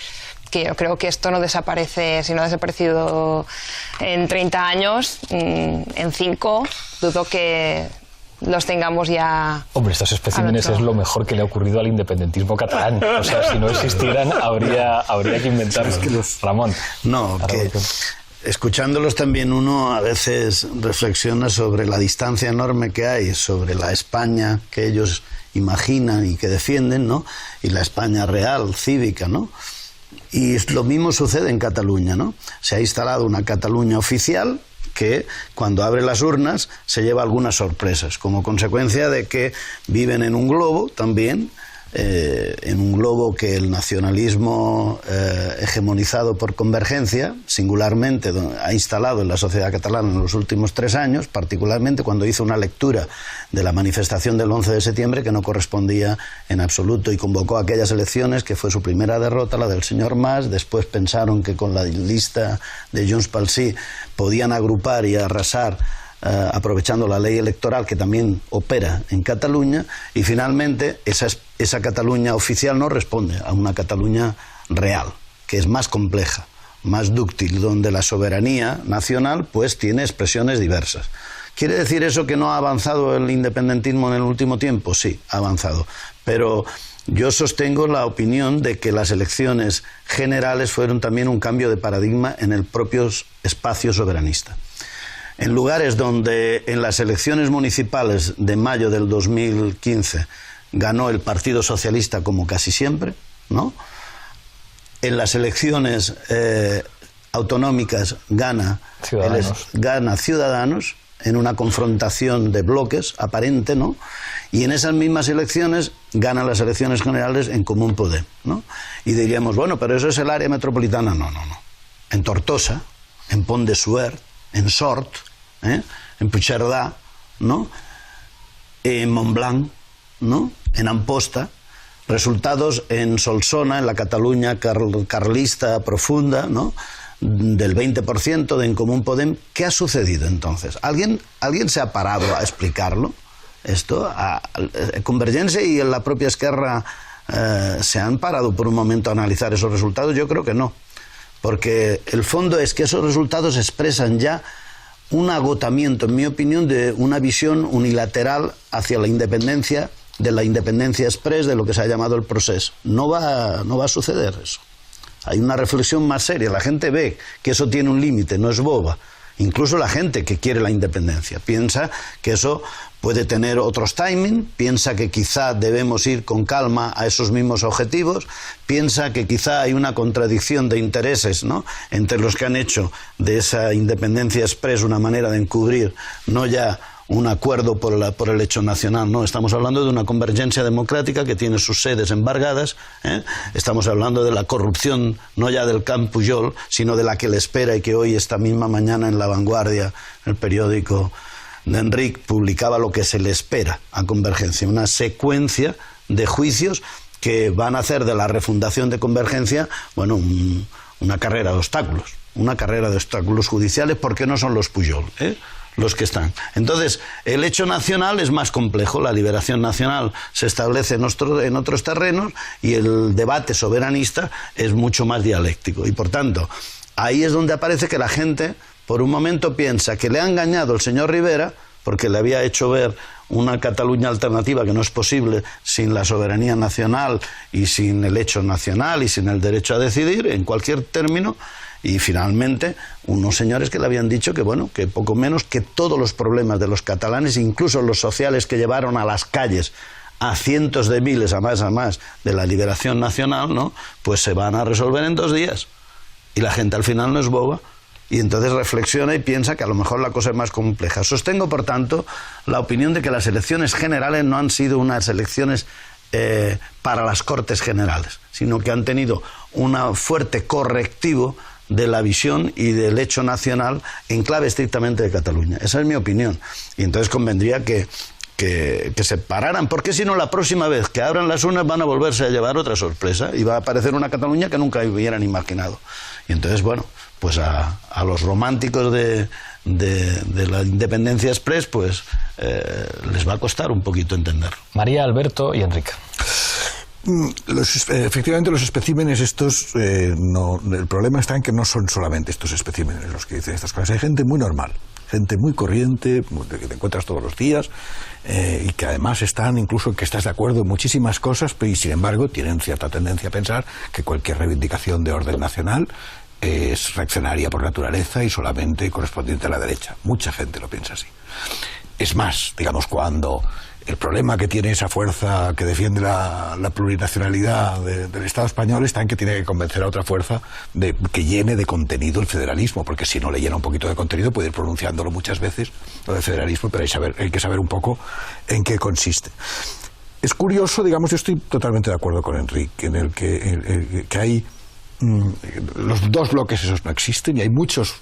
que yo creo que esto no desaparece, si no ha desaparecido en 30 años, en 5, dudo que los tengamos ya... Hombre, estos especímenes es lo mejor que le ha ocurrido al independentismo catalán. O sea, si no existieran, habría que inventarlos. Ramón. No, que... Escuchándolos también uno a veces reflexiona sobre la distancia enorme que hay sobre la España que ellos imaginan y que defienden, ¿no? Y la España real, cívica, ¿no? Y lo mismo sucede en Cataluña, ¿no? Se ha instalado una Cataluña oficial que cuando abre las urnas se lleva algunas sorpresas, como consecuencia de que viven en un globo también, en un globo que el nacionalismo hegemonizado por Convergencia singularmente ha instalado en la sociedad catalana en los últimos 3 años, particularmente cuando hizo una lectura de la manifestación del 11 de septiembre que no correspondía en absoluto y convocó aquellas elecciones que fue su primera derrota, la del señor Mas. Después pensaron que con la lista de Junts pel Sí podían agrupar y arrasar aprovechando la ley electoral que también opera en Cataluña, y finalmente esa Cataluña oficial no responde a una Cataluña real, que es más compleja, más dúctil, donde la soberanía nacional pues tiene expresiones diversas. ¿Quiere decir eso que no ha avanzado el independentismo en el último tiempo? Sí, ha avanzado, pero yo sostengo la opinión de que las elecciones generales fueron también un cambio de paradigma en el propio espacio soberanista. En lugares donde en las elecciones municipales de mayo del 2015 ganó el Partido Socialista como casi siempre, ¿no? En las elecciones autonómicas gana Ciudadanos en una confrontación de bloques aparente, ¿no? Y en esas mismas elecciones ganan las elecciones generales en Común Podem, ¿no? Y diríamos, bueno, pero eso es el área metropolitana. No. En Tortosa, en Pont de Suert, en Sort, en Puigcerdà, ¿no? En Montblanc, ¿no? En Amposta, resultados en Solsona, en la Cataluña carlista profunda, ¿no? Del 20% de En Común Podem. ¿Qué ha sucedido entonces? ¿Alguien se ha parado a explicarlo? Esto, Convergencia y en la propia Esquerra se han parado por un momento a analizar esos resultados. Yo creo que no, porque el fondo es que esos resultados expresan ya un agotamiento, en mi opinión, de una visión unilateral hacia la independencia, de la independencia express, de lo que se ha llamado el proceso. No va a suceder eso. Hay una reflexión más seria. La gente ve que eso tiene un límite, no es boba. Incluso la gente que quiere la independencia piensa que eso puede tener otros timing, piensa que quizá debemos ir con calma a esos mismos objetivos, piensa que quizá hay una contradicción de intereses, ¿no?, entre los que han hecho de esa independencia express una manera de encubrir no ya un acuerdo por el hecho nacional, no, estamos hablando de una convergencia democrática que tiene sus sedes embargadas, estamos hablando de la corrupción no ya del Camp Pujol, sino de la que le espera, y que hoy, esta misma mañana, en La Vanguardia, el periódico de Enric, publicaba lo que se le espera a Convergencia, una secuencia de juicios que van a hacer de la refundación de Convergencia, bueno, una carrera de obstáculos judiciales, porque no son los Pujol, los que están. Entonces, el hecho nacional es más complejo, la liberación nacional se establece en otros terrenos, y el debate soberanista es mucho más dialéctico, y por tanto, ahí es donde aparece que la gente por un momento piensa que le ha engañado el señor Rivera, porque le había hecho ver una Cataluña alternativa que no es posible sin la soberanía nacional y sin el hecho nacional y sin el derecho a decidir en cualquier término, y finalmente unos señores que le habían dicho que bueno, que poco menos que todos los problemas de los catalanes, incluso los sociales que llevaron a las calles a cientos de miles, a más de la liberación nacional, ¿no?, pues se van a resolver en 2 días. Y la gente al final no es boba. Y entonces reflexiona y piensa que a lo mejor la cosa es más compleja. Sostengo, por tanto, la opinión de que las elecciones generales no han sido unas elecciones para las Cortes Generales, sino que han tenido un fuerte correctivo de la visión y del hecho nacional en clave estrictamente de Cataluña. Esa es mi opinión. Y entonces convendría que se pararan, porque si no, la próxima vez que abran las urnas van a volverse a llevar otra sorpresa y va a aparecer una Cataluña que nunca hubieran imaginado. Y entonces, bueno, pues a los románticos de la independencia express, pues les va a costar un poquito entenderlo. María, Alberto y Enrique. Efectivamente, los especímenes estos, el problema está en que no son solamente estos especímenes los que dicen estas cosas. Hay gente muy normal, gente muy corriente, que te encuentras todos los días, y que además están, incluso que estás de acuerdo en muchísimas cosas, pero y sin embargo tienen cierta tendencia a pensar que cualquier reivindicación de orden nacional es reaccionaria por naturaleza y solamente correspondiente a la derecha. Mucha gente lo piensa así. Es más, digamos, cuando el problema que tiene esa fuerza que defiende la plurinacionalidad del Estado español está en que tiene que convencer a otra fuerza de que llene de contenido el federalismo, porque si no le llena un poquito de contenido puede ir pronunciándolo muchas veces, lo del federalismo, pero hay que saber un poco en qué consiste. Es curioso, digamos, yo estoy totalmente de acuerdo con Enrique, en el que hay los dos bloques esos no existen, y hay muchos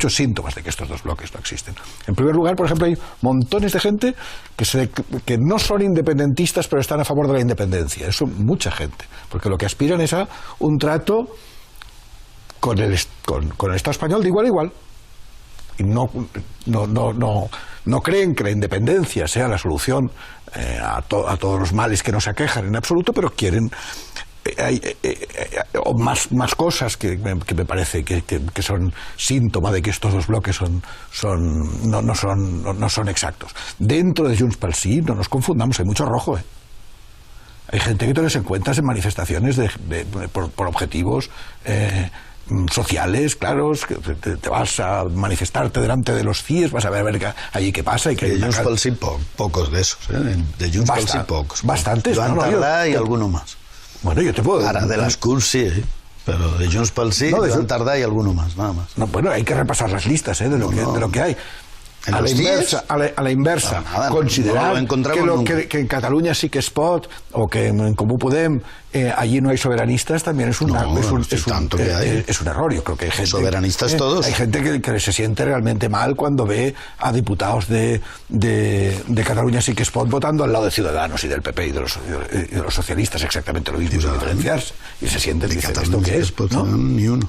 síntomas de que estos dos bloques no existen. En primer lugar, por ejemplo, hay montones de gente que no son independentistas pero están a favor de la independencia. Eso, mucha gente, porque lo que aspiran es a un trato con el Estado español de igual a igual, y no creen que la independencia sea la solución a todos los males que nos aquejan en absoluto, pero quieren más cosas que me parece que son síntoma de que estos dos bloques no son exactos. Dentro de Junts pel Sí, no nos confundamos, hay mucho rojo, Hay gente que te les encuentras en manifestaciones por objetivos sociales, claros, que te vas a manifestarte delante de los CIES, vas a ver allí qué pasa. Y que de Junts pel Sí pocos de esos, de Junts pel Sí pocos. Bastantes. Joan Tardà y alguno más. Bueno, yo te puedo... Ahora, de las CUP sí, pero de Junts pel Sí, no, Joan Tardà y alguno más, nada más. No, bueno, hay que repasar las listas de lo que hay. A la inversa, considerar que en Cataluña sí que es pot, o que en Comú Podem allí no hay soberanistas, también es un error. Yo creo que hay gente, soberanistas todos. Hay gente que se siente realmente mal cuando ve a diputados de Cataluña sí que es pot votando al lado de Ciudadanos y del PP y de los socialistas, exactamente lo mismo, sin diferenciarse, y se sienten, dicen, ¿esto qué es? ¿No? Ni uno.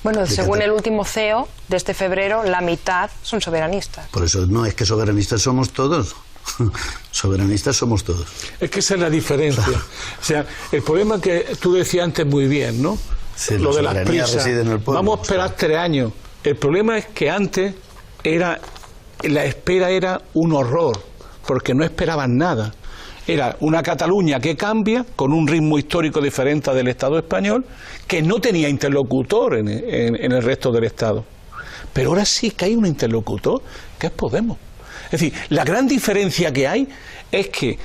Bueno, según el último CEO de este febrero, la mitad son soberanistas. Por eso no, es que soberanistas somos todos. Soberanistas somos todos. Es que esa es la diferencia. O sea, el problema que tú decías antes muy bien, ¿no? Sí, lo de las prisas. Reside en el pueblo. Vamos a esperar 3 años. El problema es que antes la espera era un horror, porque no esperaban nada. Era una Cataluña que cambia, con un ritmo histórico diferente del Estado español, que no tenía interlocutor en el resto del Estado. Pero ahora sí que hay un interlocutor, que es Podemos. Es decir, la gran diferencia que hay es que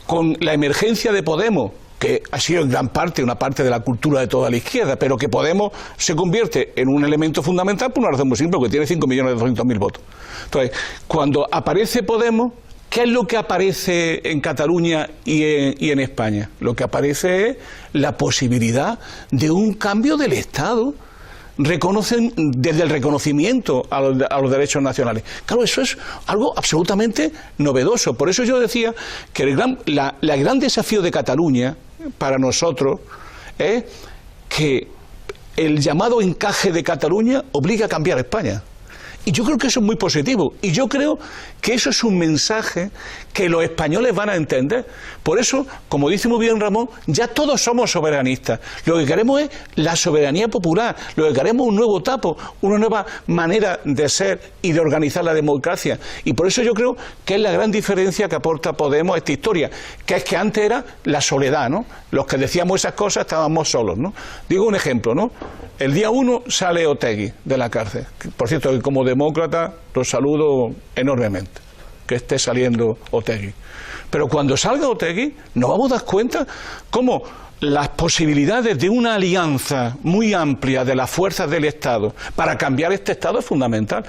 con la emergencia de Podemos, que ha sido en gran parte una parte de la cultura de toda la izquierda, pero que Podemos se convierte en un elemento fundamental por una razón muy simple, porque tiene 5.200.000 votos. Entonces, cuando aparece Podemos, ¿qué es lo que aparece en Cataluña y en España? Lo que aparece es la posibilidad de un cambio del Estado. Reconocen desde el reconocimiento a los derechos nacionales. Claro, eso es algo absolutamente novedoso. Por eso yo decía que el gran desafío de Cataluña para nosotros es que el llamado encaje de Cataluña obliga a cambiar España. Y yo creo que eso es muy positivo. Y yo creo que eso es un mensaje que los españoles van a entender. Por eso, como dice muy bien Ramón, ya todos somos soberanistas. Lo que queremos es la soberanía popular. Lo que queremos es un nuevo tapo, una nueva manera de ser y de organizar la democracia. Y por eso yo creo que es la gran diferencia que aporta Podemos a esta historia, que es que antes era la soledad, ¿no? Los que decíamos esas cosas estábamos solos, ¿no? Digo un ejemplo, ¿no? El día 1 sale Otegi de la cárcel. Por cierto, que como demócrata lo saludo enormemente, que esté saliendo Otegi. Pero cuando salga Otegi, nos vamos a dar cuenta cómo las posibilidades de una alianza muy amplia de las fuerzas del Estado para cambiar este Estado es fundamental.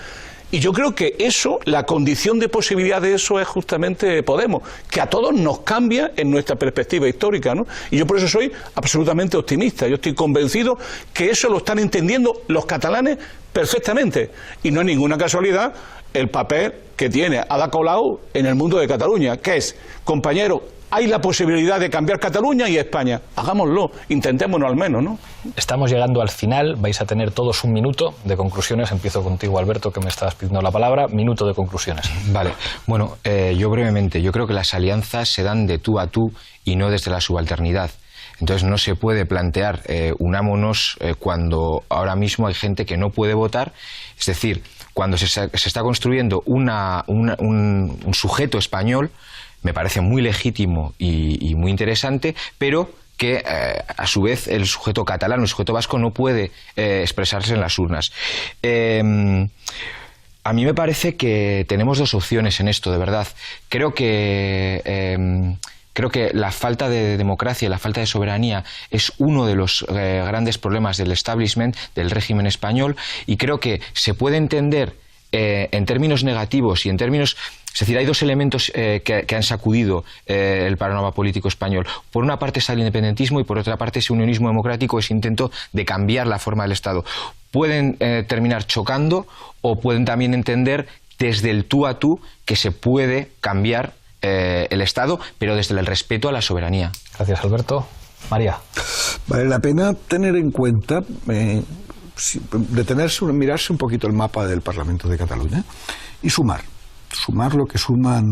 Y yo creo que eso, la condición de posibilidad de eso es justamente Podemos, que a todos nos cambia en nuestra perspectiva histórica, ¿no? Y yo por eso soy absolutamente optimista. Yo estoy convencido que eso lo están entendiendo los catalanes perfectamente. Y no es ninguna casualidad el papel que tiene Ada Colau en el mundo de Cataluña, que es, compañero, hay la posibilidad de cambiar Cataluña y España. Hagámoslo, intentémonos al menos, ¿no? Estamos llegando al final, vais a tener todos un minuto de conclusiones. Empiezo contigo, Alberto, que me estabas pidiendo la palabra. Minuto de conclusiones. Vale, bueno, yo brevemente, yo creo que las alianzas se dan de tú a tú y no desde la subalternidad. Entonces no se puede plantear unámonos cuando ahora mismo hay gente que no puede votar. Es decir, cuando se está construyendo un sujeto español, me parece muy legítimo y muy interesante, pero que a su vez el sujeto catalán o el sujeto vasco no puede expresarse en las urnas. A mí me parece que tenemos dos opciones en esto, de verdad. Creo que la falta de democracia y la falta de soberanía es uno de los grandes problemas del establishment, del régimen español, y creo que se puede entender en términos negativos y en términos... Es decir, hay dos elementos que han sacudido el panorama político español. Por una parte está el independentismo y por otra parte ese unionismo democrático, ese intento de cambiar la forma del Estado. Pueden terminar chocando o pueden también entender desde el tú a tú que se puede cambiar el Estado, pero desde el respeto a la soberanía. Gracias, Alberto. María. Vale la pena tener en cuenta, detenerse, mirarse un poquito el mapa del Parlamento de Cataluña y sumar lo que suman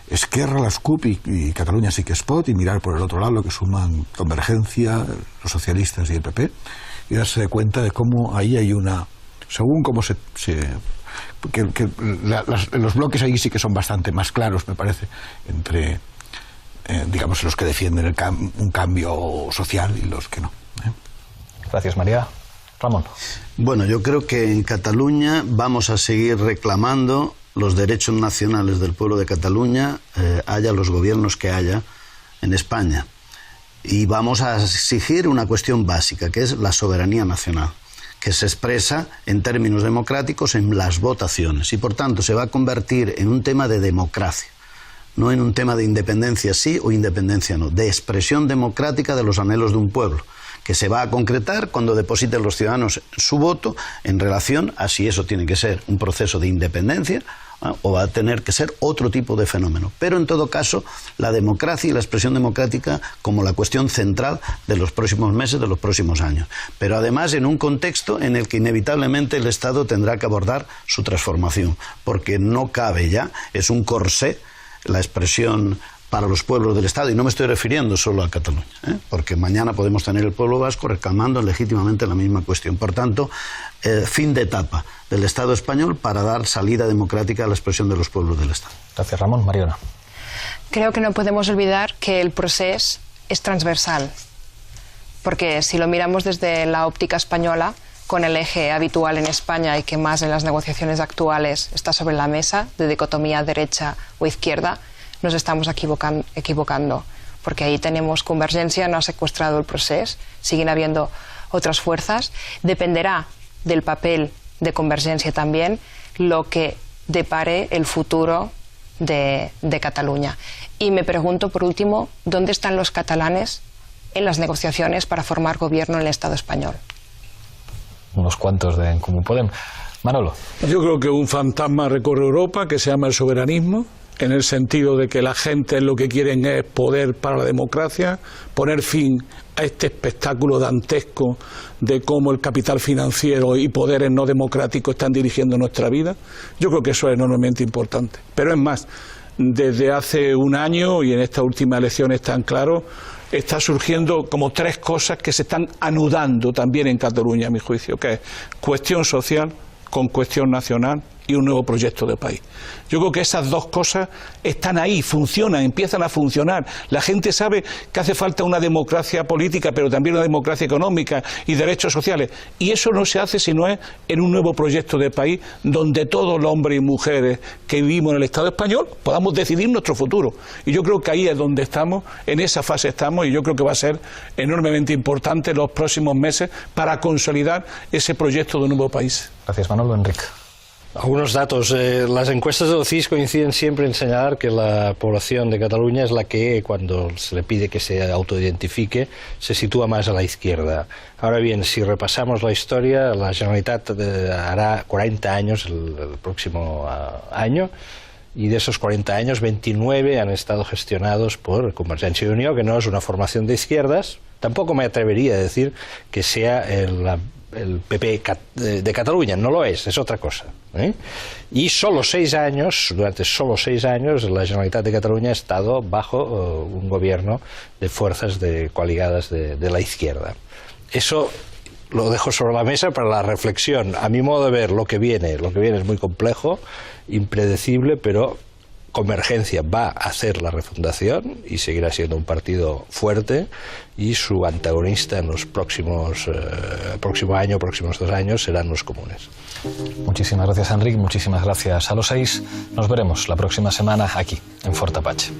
Esquerra, las CUP y Cataluña Sí que es Pot, y mirar por el otro lado lo que suman Convergencia, los socialistas y el PP, y darse cuenta de cómo ahí hay una... Según cómo los bloques ahí sí que son bastante más claros, me parece, entre, digamos, los que defienden un cambio social y los que no. Gracias, María. Ramón. Bueno, yo creo que en Cataluña vamos a seguir reclamando los derechos nacionales del pueblo de Cataluña, haya los gobiernos que haya en España. Y vamos a exigir una cuestión básica, que es la soberanía nacional, que se expresa en términos democráticos en las votaciones. Y por tanto se va a convertir en un tema de democracia, no en un tema de independencia sí o independencia no, de expresión democrática de los anhelos de un pueblo, que se va a concretar cuando depositen los ciudadanos su voto en relación a si eso tiene que ser un proceso de independencia o va a tener que ser otro tipo de fenómeno. Pero en todo caso, la democracia y la expresión democrática como la cuestión central de los próximos meses, de los próximos años. Pero además en un contexto en el que inevitablemente el Estado tendrá que abordar su transformación, porque no cabe ya, es un corsé la expresión para los pueblos del Estado, y no me estoy refiriendo solo a Cataluña, porque mañana podemos tener el pueblo vasco reclamando legítimamente la misma cuestión. Por tanto, fin de etapa del Estado español para dar salida democrática a la expresión de los pueblos del Estado. Gracias, Ramón. Mariona. Creo que no podemos olvidar que el proceso es transversal, porque si lo miramos desde la óptica española, con el eje habitual en España y que más en las negociaciones actuales está sobre la mesa, de dicotomía derecha o izquierda, nos estamos equivocando, porque ahí tenemos Convergencia, no ha secuestrado el proceso, siguen habiendo otras fuerzas. Dependerá del papel de Convergencia también lo que depare el futuro de Cataluña. Y me pregunto, por último, ¿dónde están los catalanes en las negociaciones para formar gobierno en el Estado español? Unos cuantos de En Común Podem. Manolo. Yo creo que un fantasma recorre Europa que se llama el soberanismo, en el sentido de que la gente lo que quieren es poder para la democracia, poner fin a este espectáculo dantesco de cómo el capital financiero y poderes no democráticos están dirigiendo nuestra vida. Yo creo que eso es enormemente importante. Pero es más, desde hace un año y en esta última elección es tan claro, está surgiendo como tres cosas que se están anudando también en Cataluña, a mi juicio, que es cuestión social con cuestión nacional y un nuevo proyecto de país. Yo creo que esas dos cosas están ahí, funcionan, empiezan a funcionar. La gente sabe que hace falta una democracia política, pero también una democracia económica y derechos sociales. Y eso no se hace si no es en un nuevo proyecto de país donde todos los hombres y mujeres que vivimos en el Estado español podamos decidir nuestro futuro. Y yo creo que ahí es donde estamos, en esa fase estamos, y yo creo que va a ser enormemente importante los próximos meses para consolidar ese proyecto de un nuevo país. Gracias, Manolo. Enrique. Algunos datos. Las encuestas del CIS coinciden siempre en señalar que la población de Cataluña es la que, cuando se le pide que se autoidentifique, se sitúa más a la izquierda. Ahora bien, si repasamos la historia, la Generalitat hará 40 años el próximo año, y de esos 40 años, 29 han estado gestionados por Convergencia y Unió, que no es una formación de izquierdas. Tampoco me atrevería a decir que sea el PP de Cataluña, no lo es otra cosa. Y durante solo 6 años, la Generalitat de Cataluña ha estado bajo un gobierno de fuerzas coaligadas de la izquierda. Eso lo dejo sobre la mesa para la reflexión. A mi modo de ver, lo que viene es muy complejo, impredecible, pero Convergencia va a hacer la refundación y seguirá siendo un partido fuerte, y su antagonista en los próximo año, próximos 2 años, serán los comunes. Muchísimas gracias, Enrique. Muchísimas gracias a los 6. Nos veremos la próxima semana aquí, en Fort Apache.